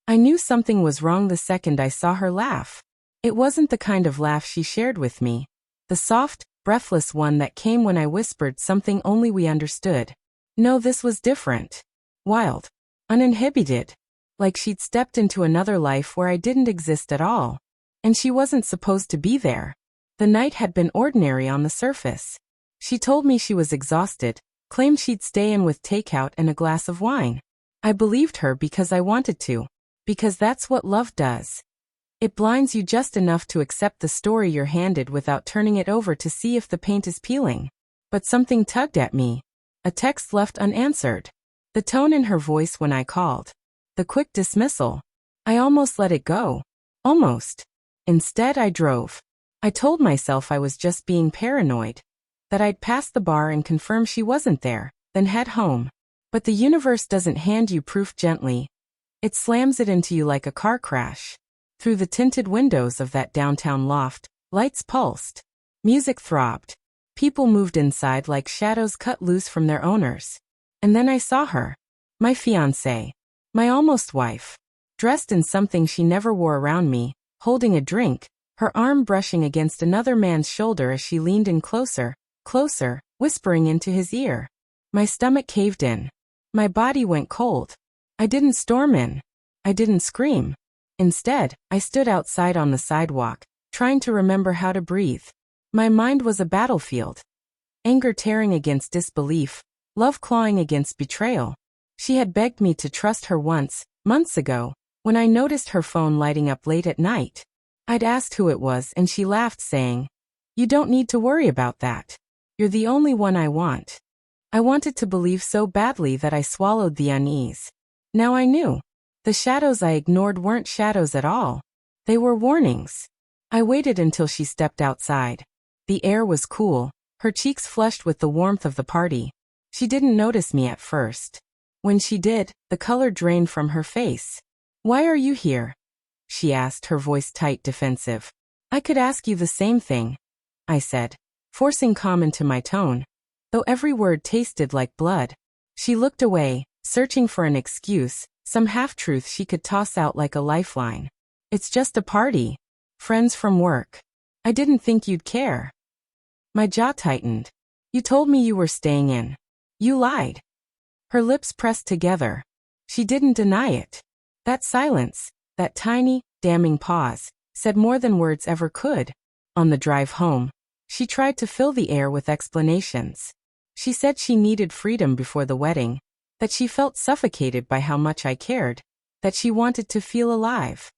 I knew something was wrong the second I saw her laugh. It wasn't the kind of laugh she shared with me. The soft, breathless one that came when I whispered something only we understood. No, this was different. Wild. Uninhibited. Like she'd stepped into another life where I didn't exist at all. And she wasn't supposed to be there. The night had been ordinary on the surface. She told me she was exhausted, claimed she'd stay in with takeout and a glass of wine. I believed her because I wanted to. Because that's what love does. It blinds you just enough to accept the story you're handed without turning it over to see if the paint is peeling. But something tugged at me. A text left unanswered. The tone in her voice when I called. The quick dismissal. I almost let it go. Almost. Instead, I drove. I told myself I was just being paranoid. That I'd pass the bar and confirm she wasn't there, then head home. But the universe doesn't hand you proof gently. It slams it into you like a car crash. Through the tinted windows of that downtown loft, lights pulsed. Music throbbed. People moved inside like shadows cut loose from their owners. And then I saw her. My fiancée. My almost wife. Dressed in something she never wore around me, holding a drink, her arm brushing against another man's shoulder as she leaned in closer, closer, whispering into his ear. My stomach caved in. My body went cold. I didn't storm in. I didn't scream. Instead, I stood outside on the sidewalk, trying to remember how to breathe. My mind was a battlefield. Anger tearing against disbelief, love clawing against betrayal. She had begged me to trust her once, months ago, when I noticed her phone lighting up late at night. I'd asked who it was and she laughed, saying, "You don't need to worry about that. You're the only one I want." I wanted to believe so badly that I swallowed the unease. Now I knew. The shadows I ignored weren't shadows at all. They were warnings. I waited until she stepped outside. The air was cool, her cheeks flushed with the warmth of the party. She didn't notice me at first. When she did, the color drained from her face. "Why are you here?" she asked, her voice tight, defensive. "I could ask you the same thing," I said, forcing calm into my tone, though every word tasted like blood. She looked away, searching for an excuse, some half-truth she could toss out like a lifeline. "It's just a party. Friends from work. I didn't think you'd care." My jaw tightened. "You told me you were staying in. You lied." Her lips pressed together. She didn't deny it. That silence, that tiny, damning pause, said more than words ever could. On the drive home, she tried to fill the air with explanations. She said she needed freedom before the wedding, that she felt suffocated by how much I cared, that she wanted to feel alive.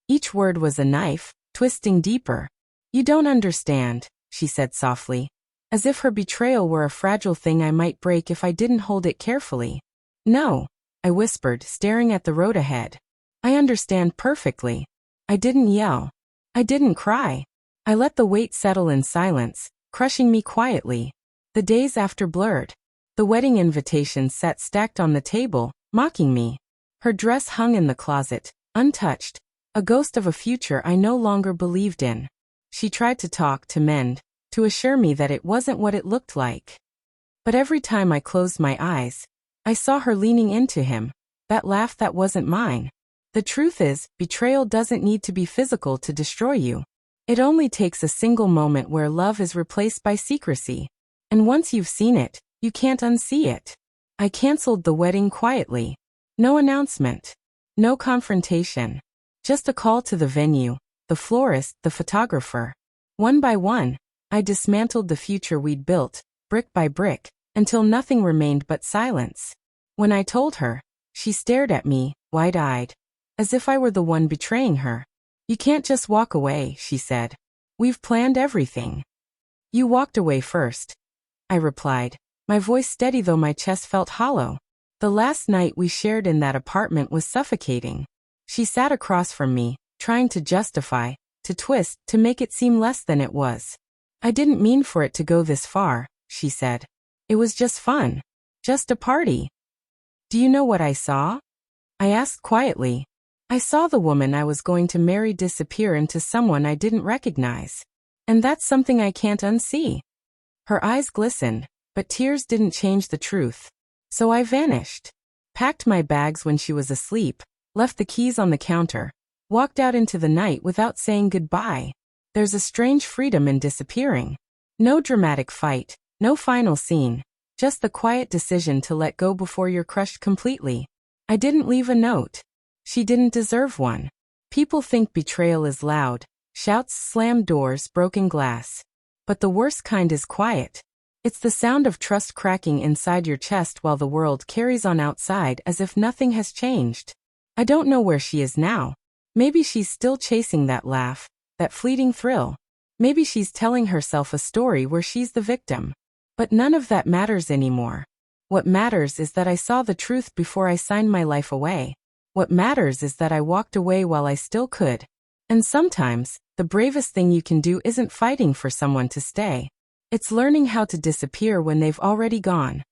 Each word was a knife, twisting deeper. "You don't understand," she said softly, as if her betrayal were a fragile thing I might break if I didn't hold it carefully. "No," I whispered, staring at the road ahead. "I understand perfectly." I didn't yell. I didn't cry. I let the weight settle in silence, crushing me quietly. The days after blurred. The wedding invitations sat stacked on the table, mocking me. Her dress hung in the closet, untouched, a ghost of a future I no longer believed in. She tried to talk, to mend, to assure me that it wasn't what it looked like. But every time I closed my eyes, I saw her leaning into him, that laugh that wasn't mine. The truth is, betrayal doesn't need to be physical to destroy you. It only takes a single moment where love is replaced by secrecy. And once you've seen it, you can't unsee it. I canceled the wedding quietly. No announcement. No confrontation. Just a call to the venue, the florist, the photographer. One by one, I dismantled the future we'd built, brick by brick, until nothing remained but silence. When I told her, she stared at me, wide-eyed, as if I were the one betraying her. "You can't just walk away," she said. "We've planned everything." "You walked away first," I replied, my voice steady though my chest felt hollow. The last night we shared in that apartment was suffocating. She sat across from me, trying to justify, to twist, to make it seem less than it was. "I didn't mean for it to go this far," she said. "It was just fun. Just a party." "Do you know what I saw?" I asked quietly. "I saw the woman I was going to marry disappear into someone I didn't recognize. And that's something I can't unsee." Her eyes glistened, but tears didn't change the truth. So I vanished. Packed my bags when she was asleep, left the keys on the counter, walked out into the night without saying goodbye. There's a strange freedom in disappearing. No dramatic fight, no final scene, just the quiet decision to let go before you're crushed completely. I didn't leave a note. She didn't deserve one. People think betrayal is loud, shouts, slammed doors, broken glass. But the worst kind is quiet. It's the sound of trust cracking inside your chest while the world carries on outside as if nothing has changed. I don't know where she is now. Maybe she's still chasing that laugh, that fleeting thrill. Maybe she's telling herself a story where she's the victim. But none of that matters anymore. What matters is that I saw the truth before I signed my life away. What matters is that I walked away while I still could. And sometimes, the bravest thing you can do isn't fighting for someone to stay. It's learning how to disappear when they've already gone.